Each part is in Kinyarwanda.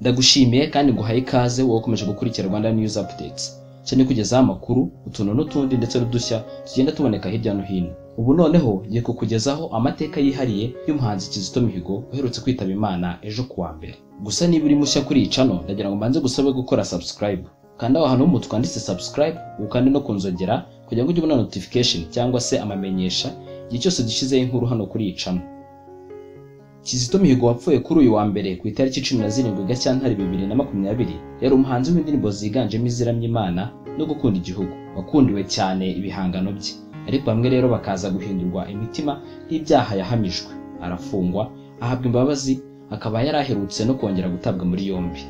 Ndagushimiye kandi nguhaye ikaze wowe ukomeje gukurikira Rwanda News Updates. Cyane kugezaho amakuru, utuntu n'utundi ndetse n'udushya tugenda tuboneka hirya no hino. Ubu noneho ngiye kukugezaho amateka yihariye y'umuhanzi Kizito Mihigo uherutse kwitaba Imana ejo kuwa mbere. Gusa niba uri mushya kuri iyi channel, ndagira ngo mbanze gusabe gukora subscribe. Kanda aho hantu mu twanditse subscribe, ukande no kunzogera kugira ngo ujye ubona notification cyangwa se amamenyesha igihe cyose dushizeho inkuru hano kuri iyi channel. Kizito Mihigo wapfuye kuri uyu wa mbere ku itariki 17 Gashyantare 2020 yari umuhanzi w'indirimbo ziganjemo iziramya Imana no gukunda igihugu, wakundiwe cyane ibihangano bye. Ariko bamwe rero bakaza guhindurwa imitima n'ibyaha yahamijwe, arafungwa, ahabwa imbabazi, akaba yaraherutse no kongera gutabwa muri yombi.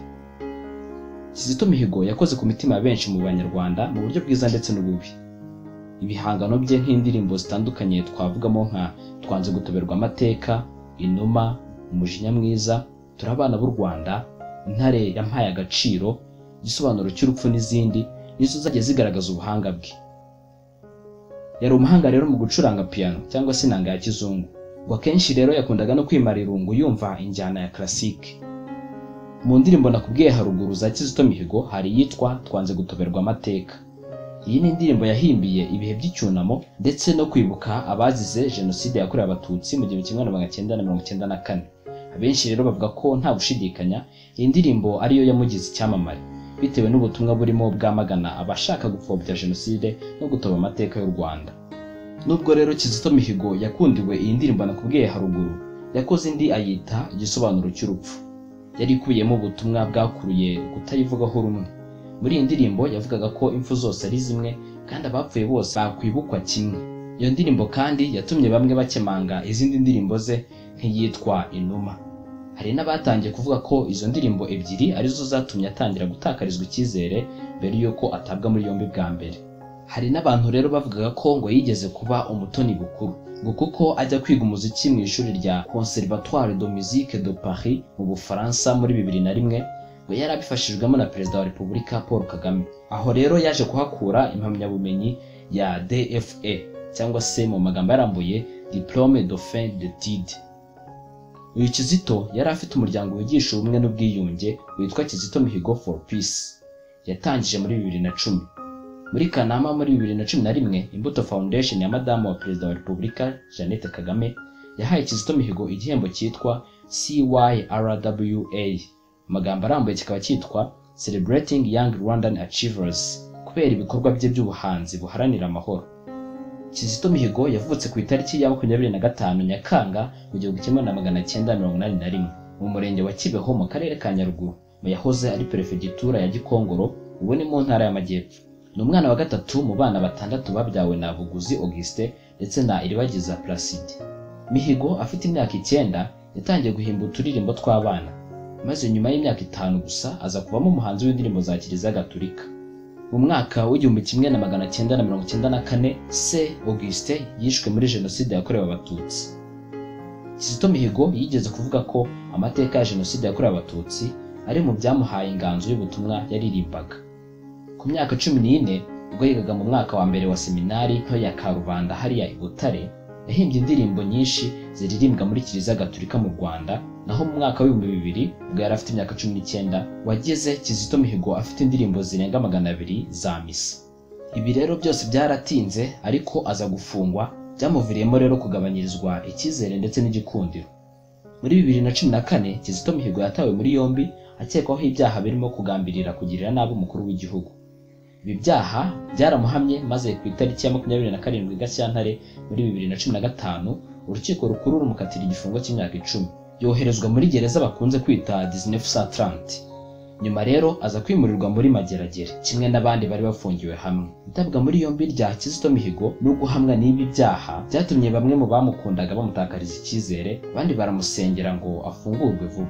Kizito Mihigo yakoze ku mitima ya benshi mu Banyarwanda mu buryo bwiza ndetse n'ububi. Ibihangano bye nk'indirimbo zitandukanye twavugamo nka Twanze gutoberwa amateka, Inuma, Umujinya mwiza, Turabana b'u Rwanda, Intare yampaye agaciro, Igisobanuro cy'urupfu n'izindi nizo zagiye zigaragaza ubuhanga bwe. Yari umuhanga rero mu gucuranga piano cyangwa se inanga ya kizungu. Ngo akenshi rero yakundaga no kwimara irungu yumva injyana ya classique. Mu ndirimbo nakubwiye haruguru za Kizito Mihigo hari yitwa Twanze gutoberwa amateka. Iyi ni indirimbo yahimbiye ibihe by'icyunamo ndetse no kwibuka abazize jenoside yakorewe Abatutsi mu 1994. Abenshi rero bavuga ko nta gushidikanya iyi ndirimbo ariyo yamugize icyamamare bitewe n'ubutumwa burimo bwamagana abashaka gupfobya jenoside no gutoba amateka y'u Rwanda. Nubwo rero Kizito Mihigo yakundiwe iyi ndirimbo nakubwiye haruguru, yakoze indi ayita Igisobanuro cy'urupfu. Yari ikubiyemo ubutumwa bwakuruye kutayivugaho rumwe. Muri iyi ndirimbo yavugaga ko impfu zose ari zimwe kandi abapfuye bose bakwibukwa kimwe. Iyo ndirimbo kandi yatumye bamwe bakemanga izindi ndirimbo ze nk'iyitwa Inuma. Hari n'abatangiye kuvuga ko izo ndirimbo ebyiri arizo zatumye atangira gutakarizwa icyizere mbere yuko atabwa muri yombi bwa mbere. Hari n'abantu rero bavugaga ko ngo yigeze kuba umutoni bukuru, ngo kuko ajya kwiga umuziki mu ishuri rya Conservatoire de Musique de Paris mu Bufaransa muri 2001, ngo yari abifashijwemo na Perezida wa Repubulika Paul Kagame. Aho rero yaje kuhakura impamyabumenyi ya DFE cyangwa se mu magambo yarambuye Diplôme de fin d'études. Uyu Kizito yari afite umuryango wigisha ubumwe n'ubwiyunge witwa Kizito Mihigo for Peace. Yatangije muri 2010. Muri Kanama muri 2011, Imbuto Foundation ya Madamu wa Perezida wa Repubulika Jeannette Kagame yahaye Kizito Mihigo igihembo cyitwa CYRWA. Amagambo arambuye kikaba cyitwa Celebrating Young Rwandan Achievers kubera ibikorwa bye by'ubuhanzi buharanira amahoro. Kizito Mihigo yavutse ku itariki ya 25 Nyakanga mu 1981 mu murenge wa Kibeho mu karere ka Nyaruguru, mu yahoze ari perefegitura ya Gikongoro, ubu ni mu ntara y'Amajyepfo. Ni umwana wa gatatu mu bana batandatu babyawe na Buguzi Auguste ndetse na Iribagiza Placide. Mihigo afite imyaka 9 yatangiye guhimba uturirimbo tw'abana, maze nyuma y'imyaka 5 gusa aza kuvamo umuhanzi w'indirimbo za Kiliziya Gatolika. Mu mwaka w'1994 se Auguste yishwe muri jenoside yakorewe Abatutsi. Kizito Mihigo yigeze kuvuga ko amateka ya jenoside yakorewe Abatutsi ari mu byamuhaye inganzo y'ubutumwa yaririmbaga. Ku myaka 14 ubwo yigaga mu mwaka wa mbere wa seminari nto ya Karubanda hariya i Butare, yahimbye indirimbo nyinshi ziririmbwa muri Kiliziya Gatolika mu Rwanda. Naho mu mwaka wa 2000 ubwo yari afite imyaka 19 wageze Kizito Mihigo afite indirimbo zirenga 200 za misa. Ibi rero byose byaratinze, ariko aza gufungwa, byamuviriyemo rero kugabanyirizwa icyizere ndetse n'igikundiro. Muri 2014 Kizito Mihigo yatawe muri yombi akekwaho ibyaha birimo kugambirira kugirira nabi umukuru w'igihugu. Ibi byaha byaramuhamye, maze ku itariki ya 27 Gashyantare muri 2015 urukiko rukuru rumukatira igifungo cy'imyaka 10. Yoherezwa muri gereza bakunze kwita 1930. Nyuma rero aza kwimurirwa muri Mageragere kimwe n'abandi bari bafungiwe hamwe. Itabwa muri yombi rya Kizito Mihigo no guhamwa n'ibi byaha byatumye bamwe mu bamukundaga bamutakariza icyizere, abandi baramusengera ngo afungurwe vuba.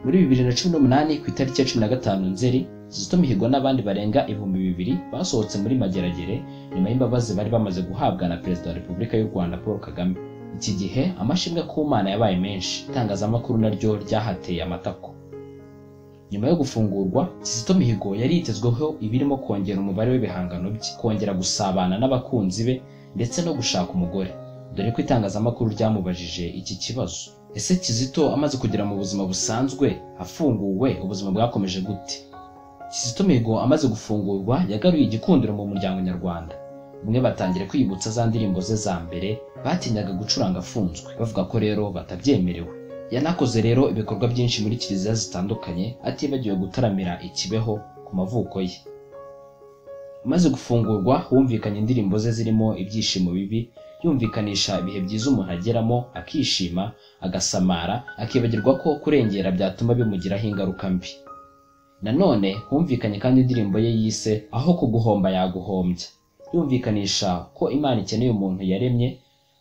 Muri 2018 ku itariki ya 15 Nzeri, Kizito Mihigo n'abandi barenga 2000 basohotse muri Mageragere nyuma y'imbabazi bari bamaze guhabwa na Perezida wa Repubulika y'u Rwanda Paul Kagame. Iki gihe amashimwe ku Mana yabaye menshi, itangazamakuru naryo ryahateye amatako. Nyuma yo gufungurwa, Kizito Mihigo yari yitezweho ibirimo kongera umubare w'ibihangano bye, kongera gusabana n'abakunzi be ndetse no gushaka umugore, dore ko itangazamakuru ryamubajije iki kibazo. Ese Kizito amaze kugera mu buzima busanzwe afunguwe ubuzima bwakomeje gute? Kizito Mihigo amaze gufungurwa yagaruye igikundiro mu muryango nyarwanda. Bamwe batangira kwibutsa za ndirimbo ze za mbere batinyaga gucuranga afunzwe, bavuga ko rero batabyemerewe. Yanakoze rero ibikorwa byinshi muri kiliziya zitandukanye atibagiwe gutaramira ikibeho ku mavuko ye. Amaze gufungurwa humvikanye indirimbo ze zirimo ibyishimo bibi, yumvikanisha ibihe byiza umuntu ageramo akishima, agasamara, akibagirwa ko kurengera byatuma bimugiraho ingaruka mbi. Nanone humvikanye kandi indirimbo ye yise aho kuguhomba yaguhombya, yumvikanisha ko Imana ikeneye umuntu yaremye,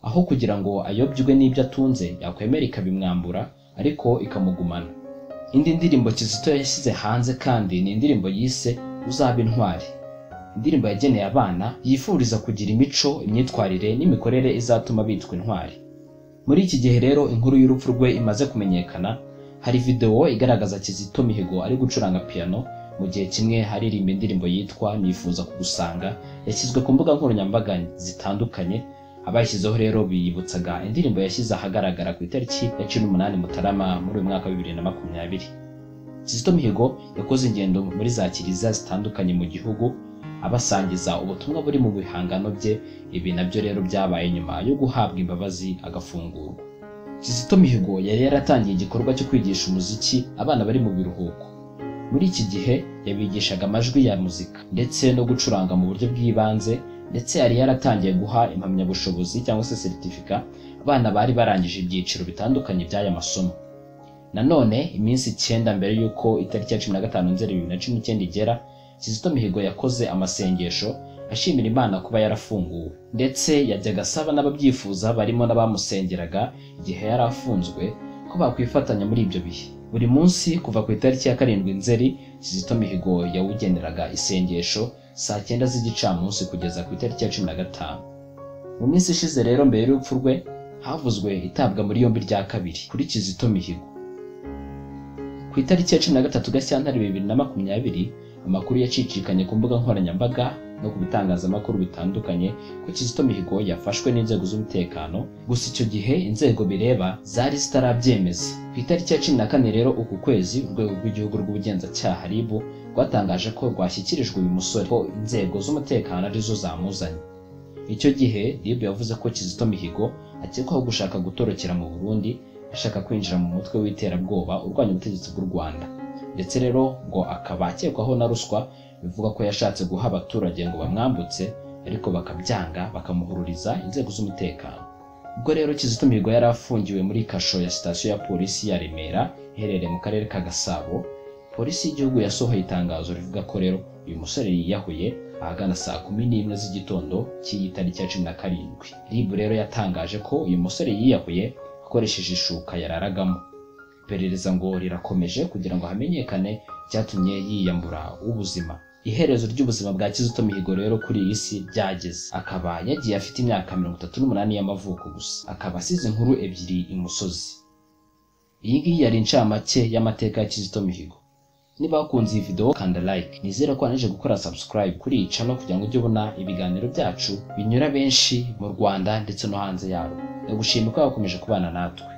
aho kugira ngo ayobywe n'ibyo atunze yakwemera ikabimwambura ariko ikamugumana. Indi ndirimbo Kizito yashyize hanze kandi ni indirimbo yise uzaba intwari, indirimbo yageneye abana yifuriza kugira imico, imyitwarire n'imikorere izatuma bitwa intwari. Muri iki gihe rero inkuru y'urupfu rwe imaze kumenyekana, hari video igaragaza Kizito Mihigo ari gucuranga piano mu gihe kimwe haririmba indirimbo yitwa nifuza kugusanga, yashyizwe ku mbuga nkoranyambaga zitandukanye. Abayishyizeho rero biyibutsaga indirimbo yashyize ahagaragara ku itariki ya 18 Mutarama muri uyu mwaka wa 2020. Kizito Mihigo yakoze ingendo muri za kiliziya zitandukanye mu gihugu abasangiza ubutumwa buri mu bihangano bye. Ibi nabyo rero byabaye nyuma yo guhabwa imbabazi agafungurwa. Kizito Mihigo yari yaratangiye igikorwa cyo kwigisha umuziki abana bari mu biruhuko. Muri iki gihe yabigishaga amajwi ya muzika ndetse no gucuranga mu buryo bw'ibanze, ndetse yari yaratangiye guha impamyabushobozi cyangwa se certificate abana bari barangije ibyiciro bitandukanye by'aya masomo. Nanone iminsi 9 mbere y'uko itariki ya 15 Nzeri 2019 igera, Kizito Mihigo yakoze amasengesho ashimira Imana kuba yarafunguwe, ndetse yajyaga asaba n'ababyifuza barimo n'abamusengeraga igihe yari afunzwe ko bakwifatanya muri ibyo bihe. Buri munsi kuva ku itariki ya 7 Nzeri, Kizito Mihigo yawugeneraga isengesho saa 9 z'igicamunsi kugeza ku itariki ya 15. Mu minsi ishize rero mbere y'urupfu rwe havuzwe itabwa muri yombi rya kabiri kuri Kizito Mihigo. Ku itariki ya 13 Gashyantare 2020 amakuru yacicikanye ku mbuga nkoranyambaga no ku bitangazamakuru bitandukanye ko Kizito Mihigo yafashwe n'inzego z'umutekano. Gusa icyo gihe inzego bireba zari zitarabyemeza. Ku itariki ya 14 rero uku kwezi urwego rw'igihugu rw'ubugenzacyaha RIB rwatangaje ko rwashyikirijwe uyu musore ko inzego z'umutekano arizo zamuzanye. Icyo gihe RIB yavuze ko Kizito Mihigo akekwaho gushaka gutorokera mu Burundi, ashaka kwinjira mu mutwe w'iterabwoba urwanya ubutegetsi bw'u Rwanda, ndetse rero ngo akaba akekwaho na ruswa. Bivuga ko yashatse guha abaturage ngo bamwambutse ariko bakabyanga, bakamuhururiza inzego z'umutekano. Ubwo rero Kizito Mihigo yari afungiwe muri kasho ya sitasiyo ya polisi ya Remera iherereye mu karere ka Gasabo, polisi y'igihugu yasohoye itangazo rivuga ko rero uyu musore yiyahuye ahagana saa 11 z'igitondo cy'iyi tariki ya 17. RIB rero yatangaje ko uyu musore yiyahuye akoresheje ishuka yararagamo. Iperereza ngo rirakomeje kugira ngo hamenyekane cyatumye yiyambura ubuzima. Iherezo ry'ubuzima bwa Kizito Mihigo rero kuri iyi si byageze, akaba yagiye afite imyaka 38 y'amavuko gusa, akaba asize inkuru ebyiri imusozi. Iyi ngiyi yari incamake y'amateka ya Kizito Mihigo. Niba wakunze iyi video kanda like, nizera ko waneje gukora subscribe kuri iyi channel kugira ngo ujye ubona ibiganiro byacu binyura benshi mu Rwanda ndetse no hanze yarwo. Ndagushimira ko wakomeje kubana natwe.